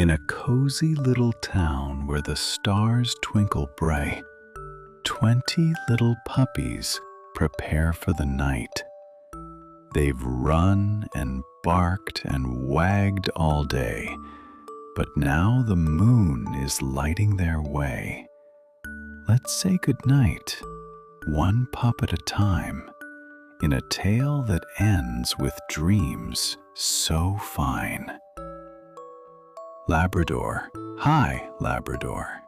In a cozy little town where the stars twinkle bright, 20 little puppies prepare for the night. They've run and barked and wagged all day, but now the moon is lighting their way. Let's say goodnight, one pup at a time, in a tale that ends with dreams so fine. Labrador, hi Labrador.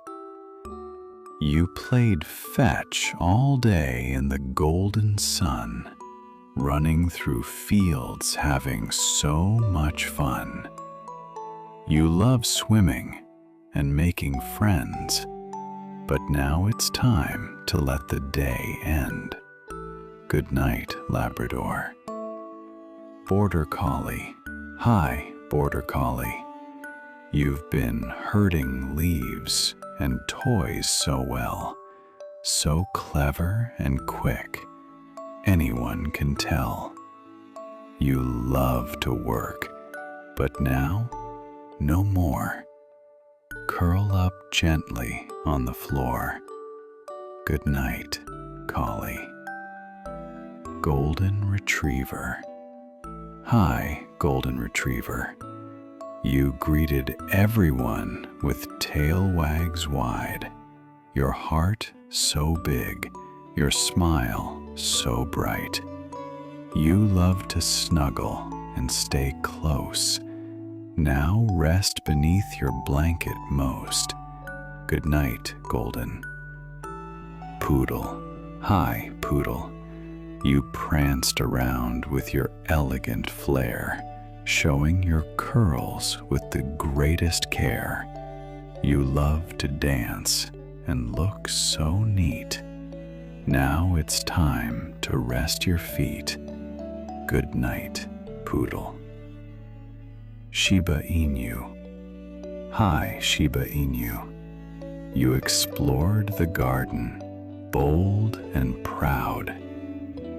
You played fetch all day in the golden sun, running through fields having so much fun. You love swimming and making friends, but now it's time to let the day end. Good night, Labrador. Border Collie, hi Border Collie. You've been herding leaves and toys so well, so clever and quick, anyone can tell. You love to work, but now, no more. Curl up gently on the floor. Good night, Collie. Golden Retriever. Hi, Golden Retriever. You greeted everyone with tail wags wide, your heart so big, your smile so bright. You love to snuggle and stay close. Now rest beneath your blanket most. Good night, Golden. Poodle, hi Poodle. You pranced around with your elegant flair, showing your curls with the greatest care. You love to dance and look so neat. Now it's time to rest your feet. Good night, Poodle. Shiba Inu. Hi, Shiba Inu. You explored the garden, bold and proud,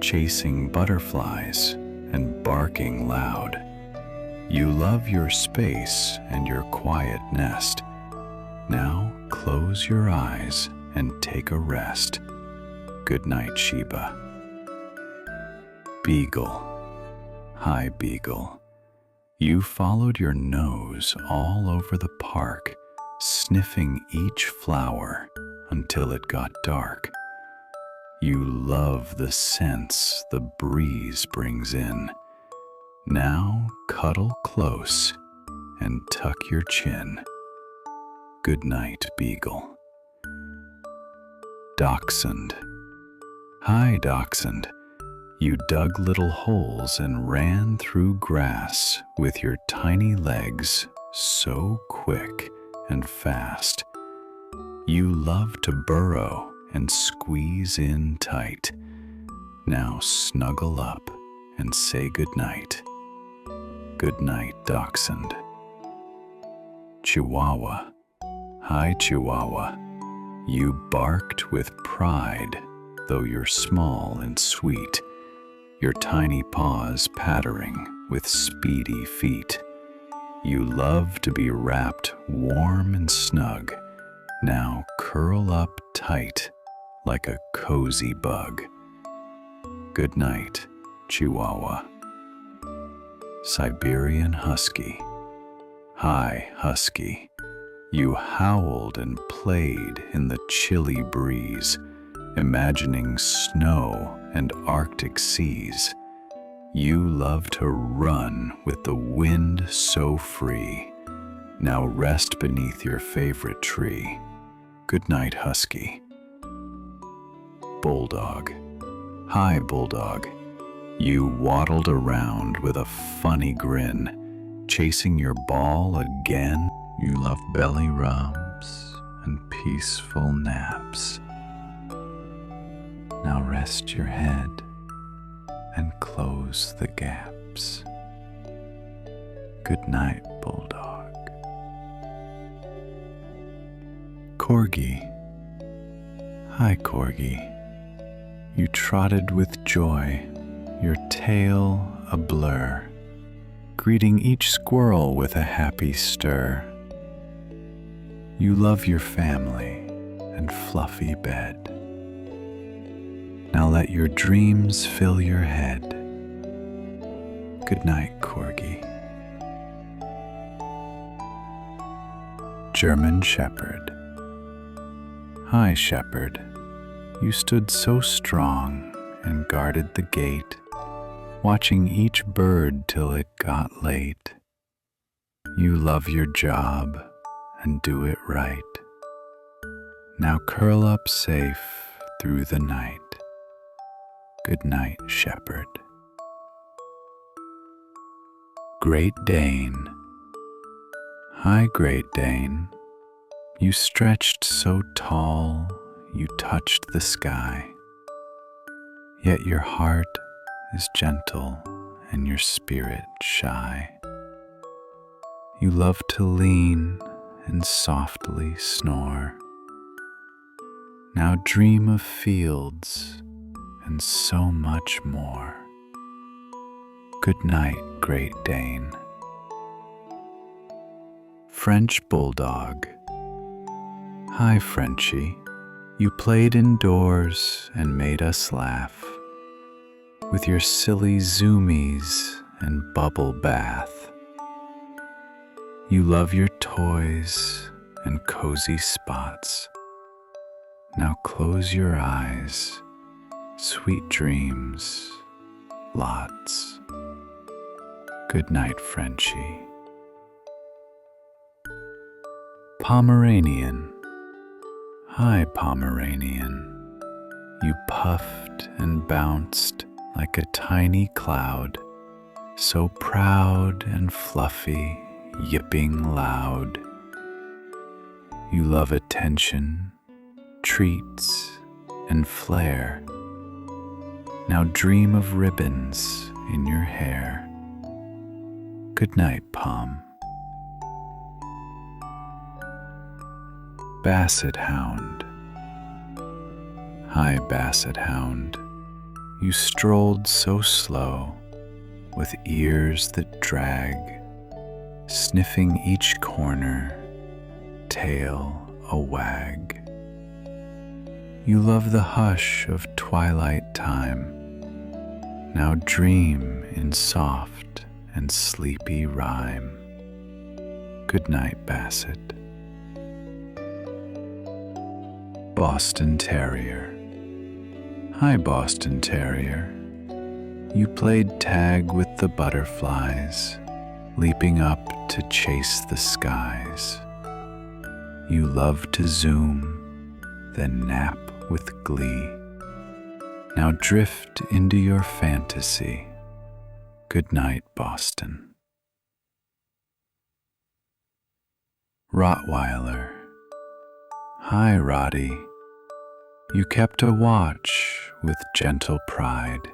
chasing butterflies and barking loud. You love your space and your quiet nest. Now close your eyes and take a rest. Good night, Sheba. Beagle. Hi, Beagle. You followed your nose all over the park, sniffing each flower until it got dark. You love the scents the breeze brings in. Now cuddle close and tuck your chin. Good night, Beagle. Dachshund. Hi, Dachshund. You dug little holes and ran through grass with your tiny legs so quick and fast. You love to burrow and squeeze in tight. Now snuggle up and say goodnight. Good night, Dachshund. Chihuahua. Hi, Chihuahua. You barked with pride, though you're small and sweet, your tiny paws pattering with speedy feet. You love to be wrapped warm and snug. Now curl up tight like a cozy bug. Good night, Chihuahua. Siberian Husky. Hi, Husky. You howled and played in the chilly breeze, imagining snow and Arctic seas. You love to run with the wind so free. Now rest beneath your favorite tree. Good night, Husky. Bulldog. Hi, Bulldog. You waddled around with a funny grin, chasing your ball again. You love belly rubs and peaceful naps. Now rest your head and close the gaps. Good night, Bulldog. Corgi. Hi, Corgi. You trotted with joy, your tail a blur, greeting each squirrel with a happy stir. You love your family and fluffy bed. Now let your dreams fill your head. Good night, Corgi. German Shepherd. Hi, Shepherd. You stood so strong and guarded the gate, watching each bird till it got late. You love your job and do it right. Now curl up safe through the night. Good night, Shepherd. Great Dane. Hi, Great Dane. You stretched so tall, you touched the sky. Yet your heart is gentle and your spirit shy. You love to lean and softly snore. Now dream of fields and so much more. Good night, Great Dane. French Bulldog. Hi, Frenchie. You played indoors and made us laugh with your silly zoomies and bubble bath. You love your toys and cozy spots. Now close your eyes, sweet dreams, lots. Good night, Frenchie. Pomeranian. Hi, Pomeranian. You puffed and bounced like a tiny cloud, so proud and fluffy, yipping loud. You love attention, treats, and flair. Now dream of ribbons in your hair. Good night, Pom. Basset Hound. Hi, Basset Hound. You strolled so slow, with ears that drag, sniffing each corner, tail a wag. You love the hush of twilight time. Now dream in soft and sleepy rhyme. Good night, Basset. Boston Terrier. Hi, Boston Terrier. You played tag with the butterflies, leaping up to chase the skies. You love to zoom, then nap with glee. Now drift into your fantasy. Good night, Boston. Rottweiler. Hi, Roddy. You kept a watch with gentle pride,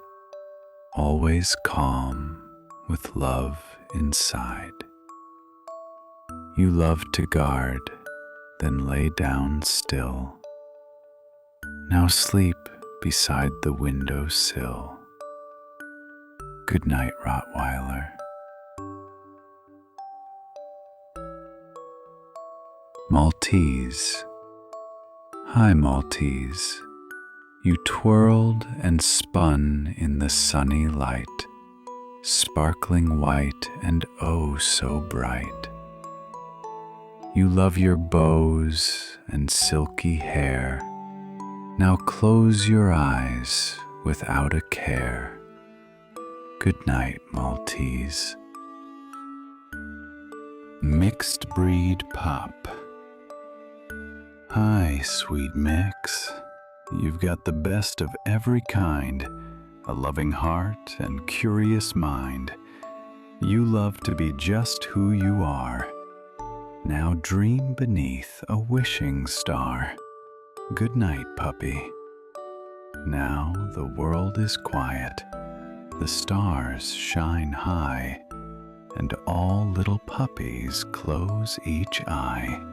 always calm with love inside. You love to guard, then lay down still. Now sleep beside the window sill. Good night, Rottweiler. Maltese. Hi, Maltese. You twirled and spun in the sunny light, sparkling white and oh so bright. You love your bows and silky hair. Now close your eyes without a care. Good night, Maltese. Mixed breed pup. Hi, sweet mix. You've got the best of every kind, a loving heart and curious mind. You love to be just who you are. Now dream beneath a wishing star. Good night, puppy. Now the world is quiet. The stars shine high, and all little puppies close each eye.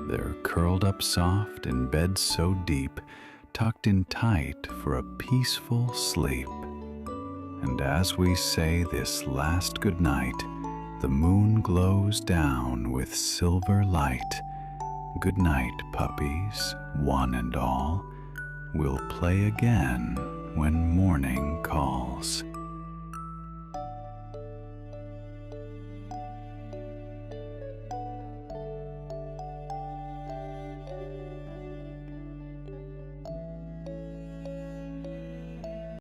They're curled up soft in bed so deep, tucked in tight for a peaceful sleep. And as we say this last goodnight, the moon glows down with silver light, Good night, puppies, one and all. We'll play again when morning calls.